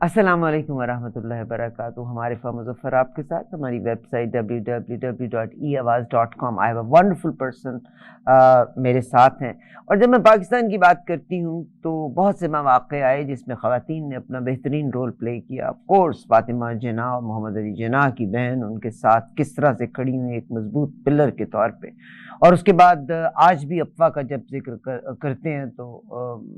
السلام علیکم ورحمۃ اللہ وبرکاتہ. ہمارے مظفر آپ کے ساتھ ہماری website www.eawaz.com. I have a wonderful person میرے ساتھ ہیں. اور جب میں پاکستان کی بات کرتی ہوں تو بہت سے مواقع آئے جس میں خواتین نے اپنا بہترین رول پلے کیا. آف کورس فاطمہ جناح اور محمد علی جناح کی بہن ان کے ساتھ کس طرح سے کھڑی ہوئی ایک مضبوط پلر کے طور پہ. اور اس کے بعد آج بھی افواہ کا جب ذکر کرتے ہیں تو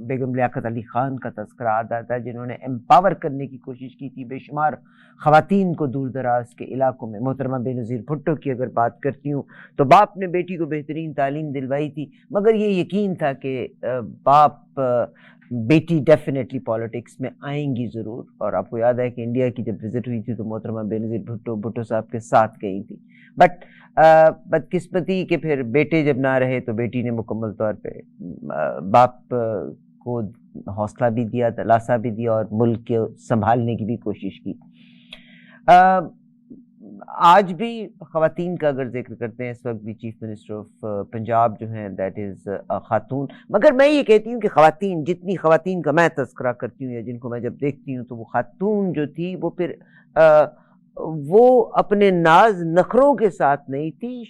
بیگم لیاقت علی خان کا تذکرہ آتا ہے جنہوں نے امپاور کرنے کی کوشش کی تھی بے شمار خواتین کو دور دراز کے علاقوں میں. محترمہ بے نظیر بھٹو کی اگر بات کرتی ہوں تو باپ نے بیٹی کو بہترین تعلیم دلوائی تھی، مگر یہ یقین تھا کہ باپ بیٹی ڈیفینیٹلی پالیٹکس میں آئیں گی ضرور. اور آپ کو یاد ہے کہ انڈیا کی جب وزٹ ہوئی تھی تو محترمہ بے نظیر بھٹو صاحب کے ساتھ گئی تھی. بٹ بدقسمتی کہ پھر بیٹے جب نہ رہے تو بیٹی نے مکمل طور پہ باپ کو حوصلہ بھی دیا، دلاسا بھی دیا اور ملک کو سنبھالنے کی بھی کوشش کی. آج بھی خواتین کا اگر ذکر کرتے ہیں، اس وقت بھی چیف منسٹر آف پنجاب جو ہیں دیٹ از خاتون. مگر میں یہ کہتی ہوں کہ خواتین، جتنی خواتین کا میں تذکرہ کرتی ہوں یا جن کو میں جب دیکھتی ہوں تو وہ خاتون جو تھی وہ پھر وہ اپنے ناز نخروں کے ساتھ نہیں تھی.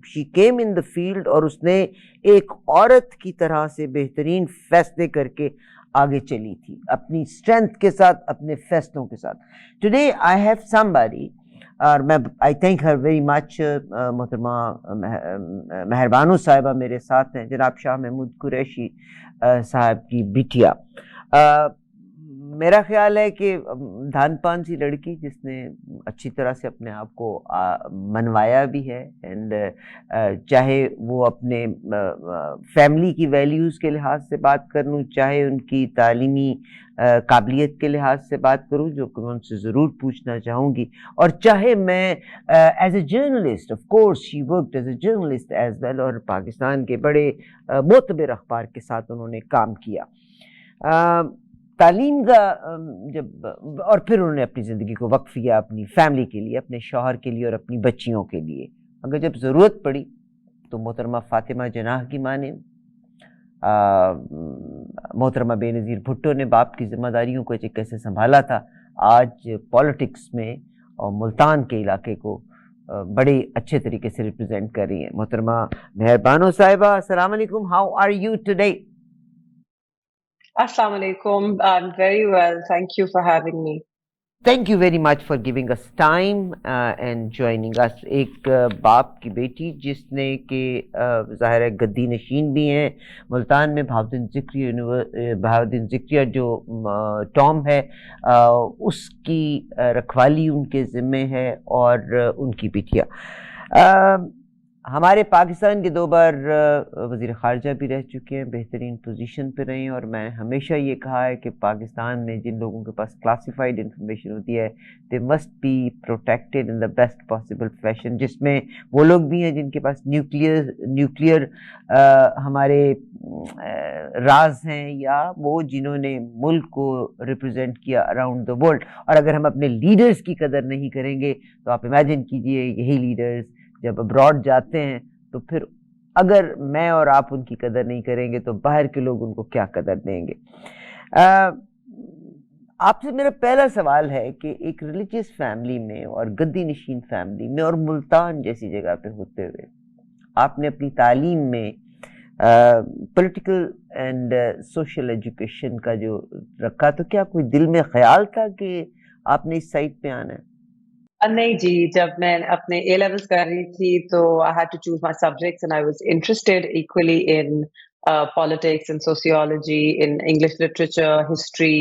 She came in the field اور اس نے ایک عورت کی طرح سے بہترین فیصلے کر کے آگے چلی تھی، اپنی اسٹرینتھ کے ساتھ، اپنے فیصلوں کے ساتھ. Today I have some body اور میں آئی تھینک ہر ویری مچ. محترمہ مہربانو صاحبہ میرے ساتھ ہیں، جناب شاہ محمود قریشی صاحب کی بٹیا. میرا خیال ہے کہ دھان پان سی لڑکی جس نے اچھی طرح سے اپنے آپ کو منوایا بھی ہے. اینڈ چاہے وہ اپنے فیملی کی ویلیوز کے لحاظ سے بات کروں، چاہے ان کی تعلیمی قابلیت کے لحاظ سے بات کروں جو کہ میں ان سے ضرور پوچھنا چاہوں گی، اور چاہے میں as a journalist, of course she worked as a journalist as well, اور پاکستان کے بڑے معتبر اخبار کے ساتھ انہوں نے کام کیا. تعلیم کا جب اور پھر انہوں نے اپنی زندگی کو وقف کیا اپنی فیملی کے لیے، اپنے شوہر کے لیے اور اپنی بچیوں کے لیے. اگر جب ضرورت پڑی تو محترمہ فاطمہ جناح کی ماں نے، محترمہ بے نظیر بھٹو نے باپ کی ذمہ داریوں کو کیسے سنبھالا تھا، آج پالیٹکس میں اور ملتان کے علاقے کو بڑے اچھے طریقے سے ریپرزینٹ کر رہی ہیں. محترمہ مہربانو صاحبہ السلام علیکم، how are you today? Assalamu alaikum. I'm very well. Thank you for having me. Thank you very much for giving us time and joining us. ایک باپ کی بیٹی جس نے کہ ظاہر ہے گدی نشین بھی ہیں ملتان میں، بہاؤالدین ذکریہ جو ٹام ہے اس کی رکھوالی ان کے ذمے ہے اور ان کی بیٹیا. ہمارے پاکستان کے 2 بار وزیر خارجہ بھی رہ چکے ہیں، بہترین پوزیشن پہ رہے ہیں. اور میں ہمیشہ یہ کہا ہے کہ پاکستان میں جن لوگوں کے پاس کلاسیفائڈ انفارمیشن ہوتی ہے they must be protected in the best possible fashion, جس میں وہ لوگ بھی ہیں جن کے پاس نیوکلیئر ہمارے راز ہیں، یا وہ جنہوں نے ملک کو ریپرزینٹ کیا اراؤنڈ دا ورلڈ. اور اگر ہم اپنے لیڈرز کی قدر نہیں کریں گے تو آپ امیجن کیجئے یہی لیڈرز جب ابراڈ جاتے ہیں تو پھر اگر میں اور آپ ان کی قدر نہیں کریں گے تو باہر کے لوگ ان کو کیا قدر دیں گے. آپ سے میرا پہلا سوال ہے کہ ایک ریلیجیس فیملی میں اور گدی نشین فیملی میں اور ملتان جیسی جگہ پہ ہوتے ہوئے آپ نے اپنی تعلیم میں پولیٹیکل اینڈ سوشل ایجوکیشن کا جو رکھا، تو کیا کوئی دل میں خیال تھا کہ آپ نے اس سائٹ پہ آنا ہے؟ نہیں جی، جب میں اپنے اے لیولس کر رہی تھی تو I had to choose my subjects and I was interested equally in politics and sociology, in English literature, history.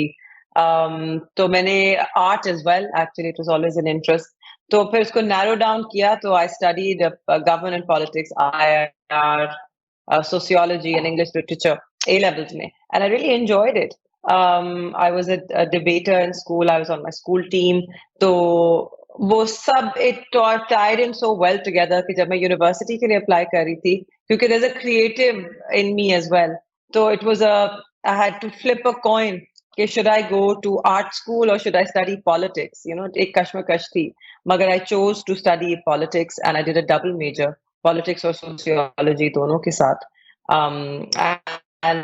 تو میں نے art as well, actually it was always an interest. تو پھر اس کو narrow down کیا تو I studied government and politics, IR, sociology and English literature A levels میں, and I really enjoyed it. I was a debater in school, I was on my school team. تو وہ سب it tied in so well together کہ جب میں university کے لیے apply کر رہی تھی، کیونکہ there's a creative in me as well. تو it was I had to flip a coin کہ should I go to art school or should I study politics, you know, ایک کشمکش تھی. مگر I chose to study politics and I did a double major, politics اور sociology دونوں کے ساتھ. And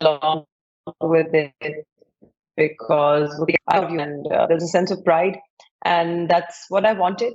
along with it because I love you and there's a sense of pride and that's what I wanted.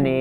NA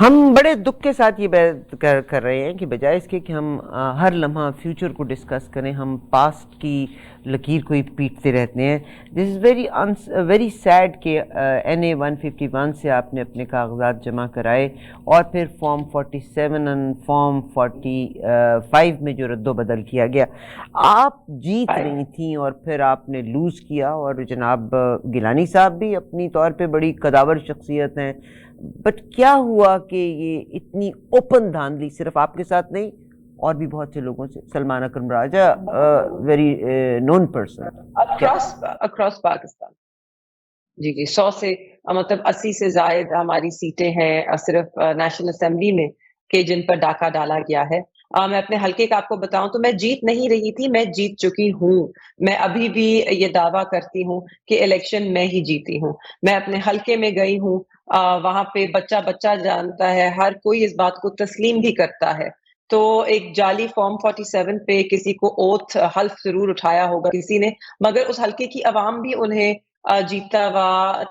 ہم بڑے دکھ کے ساتھ یہ بات کر رہے ہیں کہ بجائے اس کے کہ ہم ہر لمحہ فیوچر کو ڈسکس کریں، ہم پاسٹ کی لکیر کو ہی پیٹتے رہتے ہیں. دس از ویری سیڈ کہ NA 151 سے آپ نے اپنے کاغذات جمع کرائے اور پھر فارم 47 اور فارم 45 میں جو رد و بدل کیا گیا، آپ جیت رہی تھیں اور پھر آپ نے لوز کیا. اور جناب گیلانی صاحب بھی اپنی طور پہ بڑی قداور شخصیت ہیں، بٹ کیا ہوا کہ یہ اتنی اوپن دھاندلی صرف آپ کے ساتھ نہیں اور بھی بہت سے لوگوں سے؟ سلمان اکرم راجہ very known person across Pakistan. جی جی 100 سے مطلب 80 سے زائد ہماری سیٹیں ہیں صرف نیشنل اسمبلی میں کہ جن پر ڈاکہ ڈالا گیا ہے. میں اپنے حلقے کا آپ کو بتاؤں تو میں جیت نہیں رہی تھی، میں جیت چکی ہوں. میں ابھی بھی یہ دعویٰ کرتی ہوں کہ الیکشن میں ہی جیتی ہوں. میں اپنے حلقے میں گئی ہوں، وہاں پہ بچہ بچہ جانتا ہے، ہر کوئی اس بات کو تسلیم بھی کرتا ہے. تو ایک جعلی فارم 47 پہ کسی کو اوتھ حلف ضرور اٹھایا ہوگا کسی نے، مگر اس حلقے کی عوام بھی انہیں جیتا ہوا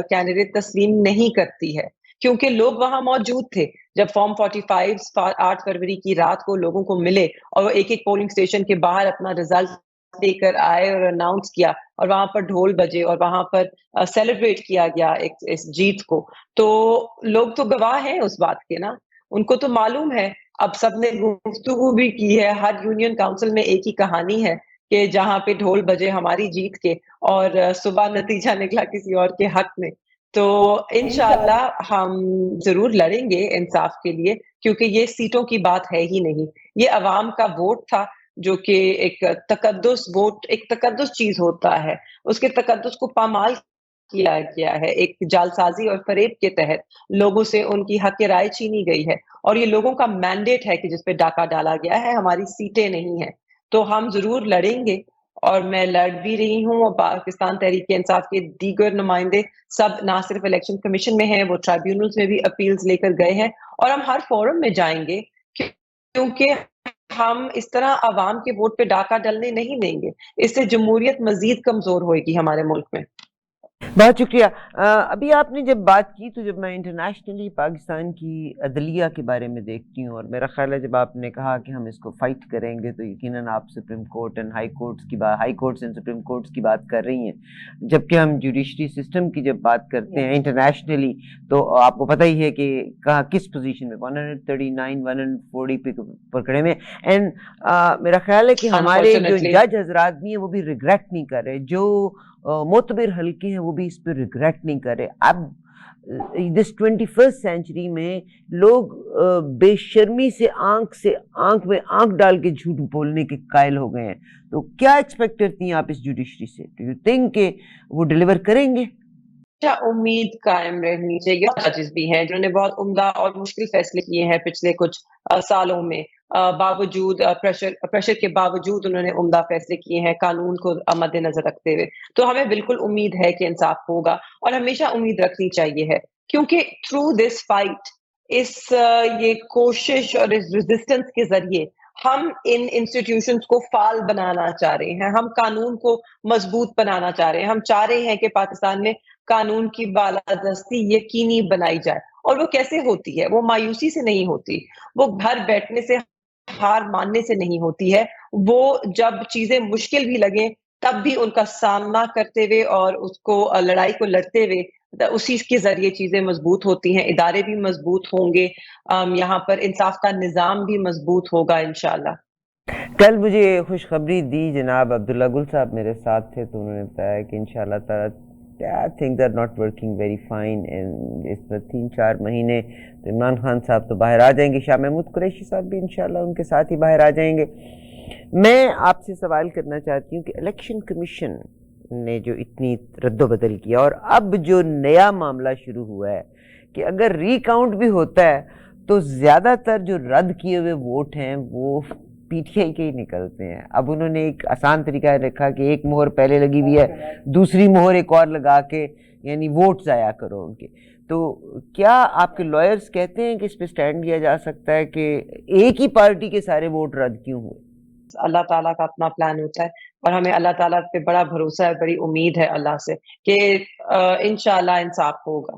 کینڈیڈیٹ تسلیم نہیں کرتی ہے، کیونکہ لوگ وہاں موجود تھے جب فارم 45 8 فروری کی رات کو لوگوں کو ملے اور وہ ایک ایک پولنگ اسٹیشن کے باہر اپنا رزلٹ لے کر آئے اور اناؤنس کیا اور وہاں پر ڈھول بجے اور وہاں پر سیلیبریٹ کیا گیا اس جیت کو. تو لوگ تو گواہ ہیں اس بات کے نا، ان کو تو معلوم ہے. اب سب نے گفتگو بھی کی ہے، ہر یونین کاؤنسل میں ایک ہی کہانی ہے کہ جہاں پہ ڈھول بجے ہماری جیت کے اور صبح نتیجہ نکلا کسی اور کے حق میں. تو انشاءاللہ ہم ضرور لڑیں گے انصاف کے لیے، کیونکہ یہ سیٹوں کی بات ہے ہی نہیں، یہ عوام کا ووٹ تھا جو کہ ایک تقدس ووٹ، ایک تقدس چیز ہوتا ہے، اس کے تقدس کو پامال کیا گیا ہے ایک جعلسازی اور فریب کے تحت. لوگوں سے ان کی حق رائے چھینی گئی ہے اور یہ لوگوں کا مینڈیٹ ہے کہ جس پہ ڈاکہ ڈالا گیا ہے، ہماری سیٹیں نہیں ہیں. تو ہم ضرور لڑیں گے اور میں لڑ بھی رہی ہوں. اور پاکستان تحریک انصاف کے دیگر نمائندے سب نہ صرف الیکشن کمیشن میں ہیں، وہ ٹرائیبیونلز میں بھی اپیلز لے کر گئے ہیں اور ہم ہر فورم میں جائیں گے، کیونکہ ہم اس طرح عوام کے ووٹ پہ ڈاکہ ڈلنے نہیں دیں گے. اس سے جمہوریت مزید کمزور ہوئے گی ہمارے ملک میں. بہت شکریہ. ابھی آپ نے جب بات کی تو جب میں انٹرنیشنلی پاکستان کی عدلیہ کے بارے میں دیکھتی ہوں، اور میرا خیال ہے جب آپ نے کہا کہ ہم اس کو فائٹ کریں گے تو یقیناً آپ supreme court and high courts and supreme courts کی بات کر رہی ہیں. جبکہ ہم جوڈیشری سسٹم کی جب بات کرتے ہیں انٹرنیشنلی تو آپ کو پتہ ہی ہے کہ کہاں کس پوزیشن میں 139 140 پہ پکڑے میں. اینڈ میرا خیال ہے کہ ہمارے جو جج حضرات بھی ہیں وہ بھی ریگریٹ نہیں کر رہے، جو معتبر حلقے ہیں وہ بھی اس پہ ریگریٹ نہیں کر رہے. اب دس 21st سینچری میں لوگ بے شرمی سے آنکھ میں آنکھ ڈال کے جھوٹ بولنے کے قائل ہو گئے ہیں. تو کیا ایکسپیکٹ کرتی ہیں آپ اس جوڈیشری سے؟ ڈو یو تھنک کہ وہ ڈیلیور کریں گے؟ امید قائم رہنی چاہیے. ججز بھی ہیں جنہوں نے بہت عمدہ اور مشکل فیصلے کیے ہیں پچھلے کچھ سالوں میں، باوجود پریشر کے باوجود انہوں نے عمدہ فیصلے کیے ہیں قانون کو مد نظر رکھتے ہوئے. تو ہمیں بالکل امید ہے کہ انصاف ہوگا اور ہمیشہ امید رکھنی چاہیے ہے، کیونکہ تھرو دس فائٹ، یہ کوشش اور اس ریزسٹنس کے ذریعے ہم ان انسٹیٹیوشنز کو فعال بنانا چاہ رہے ہیں، ہم قانون کو مضبوط بنانا چاہ رہے ہیں، ہم چاہ رہے ہیں کہ پاکستان میں قانون کی بالادستی یقینی بنائی جائے. اور وہ کیسے ہوتی ہے؟ وہ مایوسی سے نہیں ہوتی، وہ گھر بیٹھنے سے، ہار ماننے سے نہیں ہوتی ہے، وہ جب چیزیں مشکل بھی لگیں تب بھی ان کا سامنا کرتے ہوئے اور اس کو لڑائی کو لڑتے ہوئے اسی کے ذریعے چیزیں مضبوط ہوتی ہیں، ادارے بھی مضبوط ہوں گے، یہاں پر انصاف کا نظام بھی مضبوط ہوگا انشاءاللہ. کل مجھے خوشخبری دی جناب عبداللہ گل صاحب میرے ساتھ تھے، تو انہوں نے بتایا کہ انشاءاللہ تعالی things are not working very fine اس میں 3-4 مہینے تو عمران خان صاحب تو باہر آ جائیں گے، شاہ محمود قریشی صاحب بھی انشاءاللہ ان کے ساتھ ہی باہر آ جائیں گے. میں آپ سے سوال کرنا چاہتی ہوں کہ الیکشن کمیشن نے جو اتنی رد و بدل کیا اور اب جو نیا معاملہ شروع ہوا ہے کہ اگر ری کاؤنٹ بھی ہوتا ہے تو زیادہ تر جو رد کیے ہوئے ووٹ ہیں وہ پی ٹی آئی کے ہی نکلتے ہیں. اب انہوں نے ایک آسان طریقہ رکھا کہ ایک مہر پہلے لگی ہوئی ہے، دوسری مہر ایک اور لگا کے یعنی ووٹ ضائع کرو ان کے. تو کیا آپ کے لائرز کہتے ہیں کہ اس پہ سٹینڈ لیا جا سکتا ہے کہ ایک ہی پارٹی کے سارے ووٹ رد کیوں ہوئے؟ اللہ تعالیٰ کا اپنا پلان ہوتا ہے اور ہمیں اللہ تعالیٰ پہ بڑا بھروسہ ہے، بڑی امید ہے اللہ سے کہ انشاءاللہ انصاف ہوگا.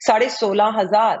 16,500,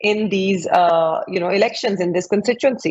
in these elections in this constituency,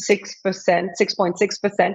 6%, 6.6%,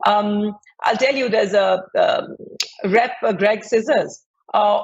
I'll tell you, there's a rep Greg Scissors.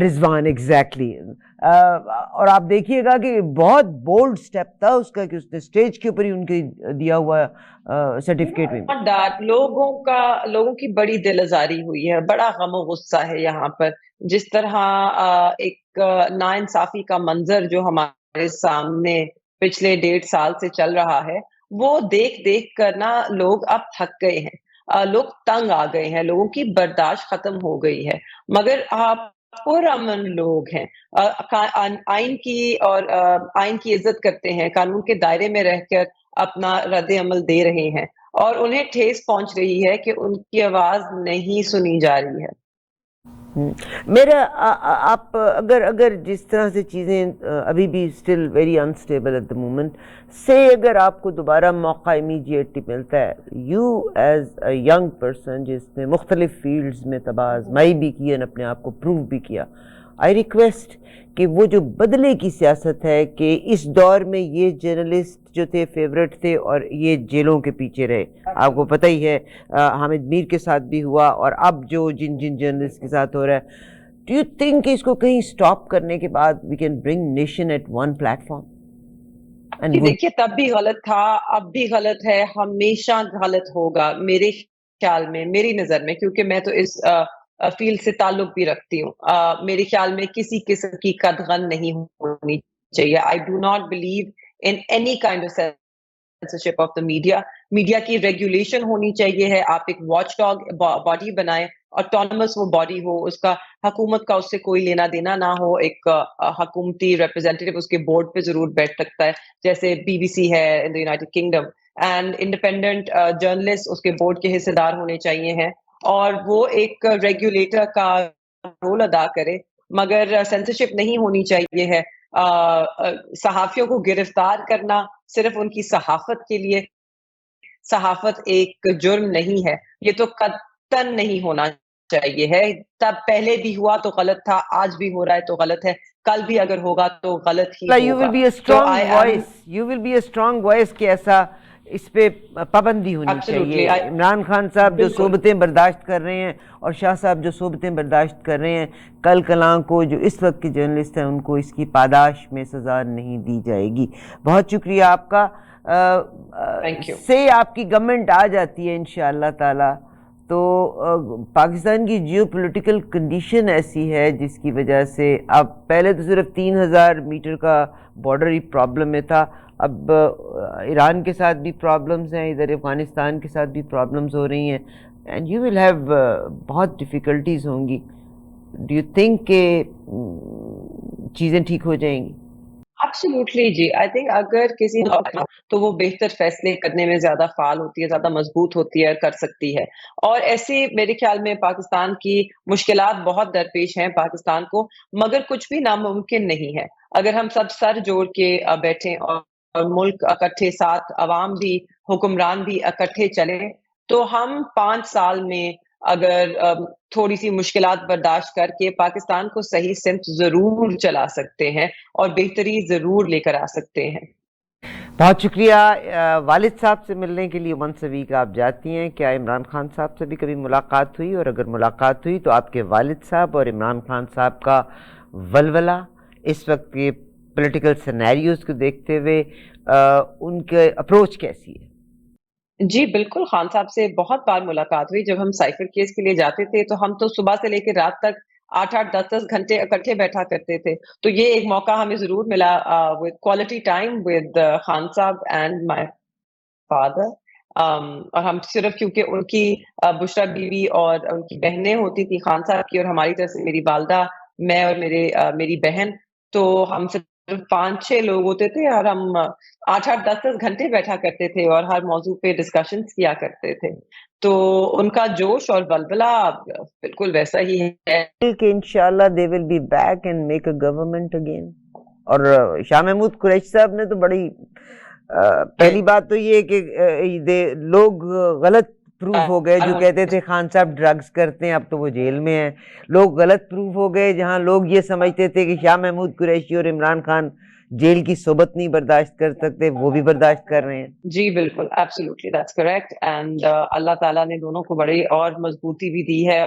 Rizwan exactly اور آپ دیکھیے گا کہ بہت بولڈ سٹیپ تھا اس کا کہ اس نے اسٹیج کے اوپر ہی ان کے دیا ہوا سرٹیفکیٹ میں لوگوں کی بڑی دل آزاری ہوئی ہے، بڑا غم و غصہ ہے یہاں پر. جس طرح ایک ناانصافی کا منظر جو ہمارے سامنے پچھلے 1.5 سال سے چل رہا ہے، وہ دیکھ دیکھ کر نا لوگ اب تھک گئے ہیں. لوگ تنگ آ گئے ہیں، لوگوں کی برداشت ختم ہو گئی ہے. مگر آپ پرامن لوگ ہیں، آئین کی اور آئین کی عزت کرتے ہیں، قانون کے دائرے میں رہ کر اپنا رد عمل دے رہے ہیں، اور انہیں ٹھیس پہنچ رہی ہے کہ ان کی آواز نہیں سنی جا رہی ہے. میرا آپ اگر جس طرح سے چیزیں ابھی بھی still very unstable at the moment سے اگر آپ کو دوبارہ موقع امیجیٹلی ملتا ہے، you as a young person جس نے مختلف فیلڈز میں تباہ آزمائی بھی کی اور اپنے آپ کو پروو بھی کیا، آئی ریکویسٹ کہ وہ جو بدلے کی سیاست ہے کہ اس دور میں یہ جرنلسٹ جو تھے فیوریٹ تھے اور یہ جیلوں کے پیچھے رہے. آپ کو پتہ ہی ہے حامد میر کے ساتھ بھی ہوا اور اب جو جن جرنلسٹ کے ساتھ ہو رہا ہے. ڈو یو تھنک کہ اس کو کہیں سٹاپ کرنے کے بعد we can bring nation at one platform? دیکھیے تب بھی غلط تھا، اب بھی غلط ہے، ہمیشہ غلط ہوگا میرے خیال میں، میری نظر میں، کیونکہ میں تو اس فیلڈ سے تعلق بھی رکھتی ہوں. میرے خیال میں کسی قسم کی قدغن نہیں ہونی چاہیے. I do not believe in any kind of censorship of the media. Media کی ریگولیشن ہونی چاہیے ہے. آپ ایک واچ ڈاگ باڈی بنائیں، آٹونمس وہ باڈی ہو، اس کا حکومت کا اس سے کوئی لینا دینا نہ ہو. ایک حکومتی ریپرزینٹیو اس کے بورڈ پہ ضرور بیٹھ سکتا ہے، جیسے بی بی سی ہے in the united kingdom. And independent journalist اس کے بورڈ کے حصے دار ہونے چاہیے ہیں، اور وہ ایک ریگولیٹر کا رول ادا کرے. مگر سینسرشپ نہیں ہونی چاہیے ہے. صحافیوں کو گرفتار کرنا صرف ان کی صحافت کے لیے، صحافت ایک جرم نہیں ہے، یہ تو قطعاً نہیں ہونا چاہیے ہے. تب پہلے بھی ہوا تو غلط تھا، آج بھی ہو رہا ہے تو غلط ہے، کل بھی اگر ہوگا تو غلط ہی ہوگا. You will be a strong voice, you will be a strong voice کہ ایسا اس پہ پابندی ہونی چاہیے. عمران خان صاحب جو صحبتیں برداشت کر رہے ہیں اور شاہ صاحب جو صحبتیں برداشت کر رہے ہیں، کل کلاں کو جو اس وقت کے جرنلسٹ ہیں ان کو اس کی پاداش میں سزا نہیں دی جائے گی. بہت شکریہ آپ کا. سے آپ کی گورنمنٹ آ جاتی ہے انشاءاللہ تعالی تو پاکستان کی جیو پولیٹیکل کنڈیشن ایسی ہے جس کی وجہ سے اب پہلے تو صرف 3000 میٹر کا بارڈر ہی پرابلم میں تھا، اب ایران کے ساتھ بھی پرابلمز ہیں، ادھر افغانستان کے ساتھ بھی پرابلمز ہو رہی ہیں، اینڈ یو ول ہیو بہت ڈیفیکلٹیز ہوں گی. ڈو یو تھنک کہ چیزیں ٹھیک ہو جائیں گی؟ Absolutely G. آئی تھنک اگر کسی تو وہ بہتر فیصلے کرنے میں زیادہ فعال ہوتی ہے، زیادہ مضبوط ہوتی ہے، کر سکتی ہے. اور ایسے میرے خیال میں پاکستان کی مشکلات بہت درپیش ہیں پاکستان کو، مگر کچھ بھی ناممکن نہیں ہے اگر ہم سب سر جوڑ کے بیٹھیں اور ملک اکٹھے ساتھ، عوام بھی، حکمران بھی اکٹھے چلیں، تو ہم 5 سال میں اگر تھوڑی سی مشکلات برداشت کر کے پاکستان کو صحیح سمت ضرور چلا سکتے ہیں اور بہتری ضرور لے کر آ سکتے ہیں. بہت شکریہ. والد صاحب سے ملنے کے لیے ونس اے ویک آپ جاتی ہیں، کیا عمران خان صاحب سے بھی کبھی ملاقات ہوئی؟ اور اگر ملاقات ہوئی تو آپ کے والد صاحب اور عمران خان صاحب کا ولولہ اس وقت کے پولیٹیکل سینیریوز کو دیکھتے ہوئے ان کے اپروچ کیسی ہے؟ جی بالکل، خان صاحب سے بہت بار ملاقات ہوئی. جب ہم سائفر کیس کے لیے جاتے تھے تو ہم تو صبح سے لے کے رات تک 8-8 10-10 گھنٹے اکٹھے بیٹھا کرتے تھے. تو یہ ایک موقع ہمیں ضرور ملا with quality time with Khan صاحب and my father. اور ہم صرف کیونکہ ان کی بشرا بیوی اور ان کی بہنیں ہوتی تھی خان صاحب کی، اور ہماری طرف سے میری والدہ، میں اور میری بہن، تو ہم صرف 5-6 لوگ ہوتے تھے اور ہم 8-8 10-10 گھنٹے بیٹھا کرتے تھے اور ہر موضوع پہ ڈسکشنز کیا کرتے تھے. تو ان کا جوش اور ولولہ بالکل ویسا ہی ہے کہ انشاءاللہ they will be back and make a government again. اور شاہ محمود قریشی صاحب نے تو بڑی پہلی بات تو یہ کہ لوگ غلط پروف ہو گئے جو کہتے تھے خان صاحب ڈرگز کرتے ہیں، اب تو وہ جیل میں ہیں. لوگ غلط پروف ہو گئے جہاں لوگ یہ سمجھتے تھے کہ شاہ محمود قریشی اور عمران خان جیل کی صحبت نہیں برداشت کر سکتے وہ بھی برداشت کر رہے ہیں. جی بالکل ایبسولوٹلی دیٹس کریکٹ اینڈ اللہ تعالیٰ نے دونوں کو بڑی اور مضبوطی بھی دی ہے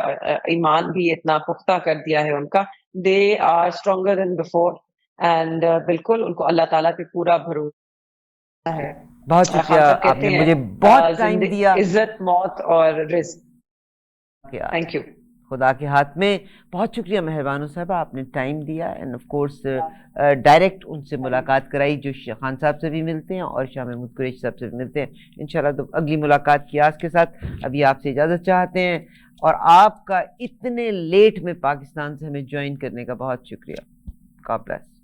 ایمان بھی اتنا پختہ کر دیا ہے ان کا they are stronger than before and بالکل ان کو اللہ تعالیٰ پہ پورا بھروسہ ہے. بہت شکریہ خان صاحب آپ نے کہتے مجھے ہیں بہت ٹائم دیا. عزت موت اور رزق. Thank you. خدا کے ہاتھ میں. بہت شکریہ مہربانو صاحبہ آپ نے ٹائم دیا اینڈ آف کورس ڈائریکٹ ان سے ملاقات کرائی جو خان صاحب سے بھی ملتے ہیں اور شاہ محمود قریشی صاحب سے بھی ملتے ہیں. انشاءاللہ تو اگلی ملاقات کی آس کے ساتھ ابھی آپ سے اجازت چاہتے ہیں اور آپ کا اتنے لیٹ میں پاکستان سے ہمیں جوائن کرنے کا بہت شکریہ. God bless.